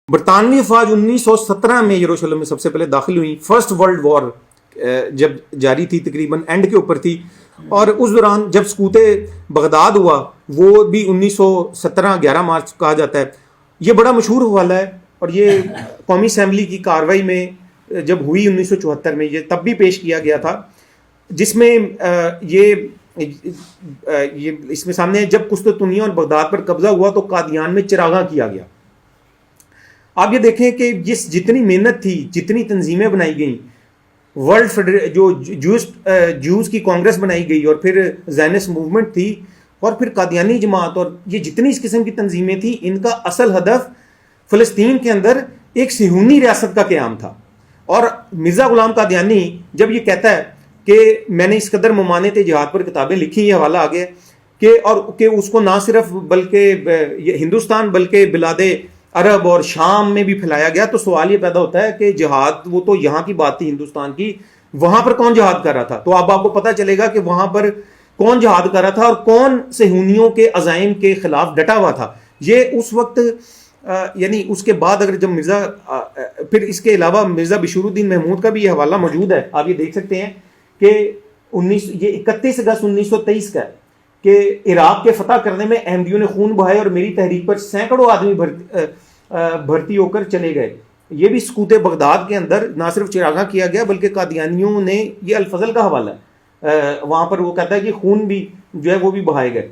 برطانوی افواج 1917 میں یروشلم میں سب سے پہلے داخل ہوئی. فرسٹ ورلڈ وار جب جاری تھی تقریباً اینڈ کے اوپر تھی, اور اس دوران جب سقوط بغداد ہوا وہ بھی 1917 11 مارچ کہا جاتا ہے. یہ بڑا مشہور حوالہ ہے, اور یہ قومی اسمبلی کی کاروائی میں جب ہوئی 1974 میں, یہ تب بھی پیش کیا گیا تھا, جس میں یہ اس میں سامنے ہے جب قسطنطنیہ اور بغداد پر قبضہ ہوا تو قادیان میں چراغاں کیا گیا. آپ یہ دیکھیں کہ جتنی محنت تھی, جتنی تنظیمیں بنائی گئیں, ورلڈ جو جوز کی کانگریس بنائی گئی, اور پھر زائنسٹ موومنٹ تھی, اور پھر قادیانی جماعت, اور یہ جتنی اس قسم کی تنظیمیں تھیں, ان کا اصل ہدف فلسطین کے اندر ایک صہیونی ریاست کا قیام تھا. اور مرزا غلام قادیانی جب یہ کہتا ہے کہ میں نے اس قدر ممانعت جہاد پر کتابیں لکھی, یہ حوالہ آگے کہ اس کو نہ صرف بلکہ ہندوستان بلکہ بلاد عرب اور شام میں بھی پھیلایا گیا, تو سوال یہ پیدا ہوتا ہے کہ جہاد وہ تو یہاں کی بات تھی ہندوستان کی, وہاں پر کون جہاد کر رہا تھا؟ تو اب آپ کو پتہ چلے گا کہ وہاں پر کون جہاد کر رہا تھا اور کون صہیونیوں کے عزائم کے خلاف ڈٹا ہوا تھا. یہ اس وقت یعنی اس کے بعد اگر جب پھر اس کے علاوہ مرزا بشیر الدین محمود کا بھی یہ حوالہ موجود ہے, آپ یہ دیکھ سکتے ہیں کہ یہ 31 اگست 1923 کا ہے کہ عراق کے فتح کرنے میں احمدیوں نے خون بہائے اور میری تحریک پر سینکڑوں آدمی بھرتی ہو کر چلے گئے. یہ بھی سقوط بغداد کے اندر نہ صرف چراغاں کیا گیا بلکہ قادیانیوں نے, یہ الفضل کا حوالہ ہے, وہاں پر وہ کہتا ہے کہ خون بھی جو ہے وہ بھی بہائے گئے.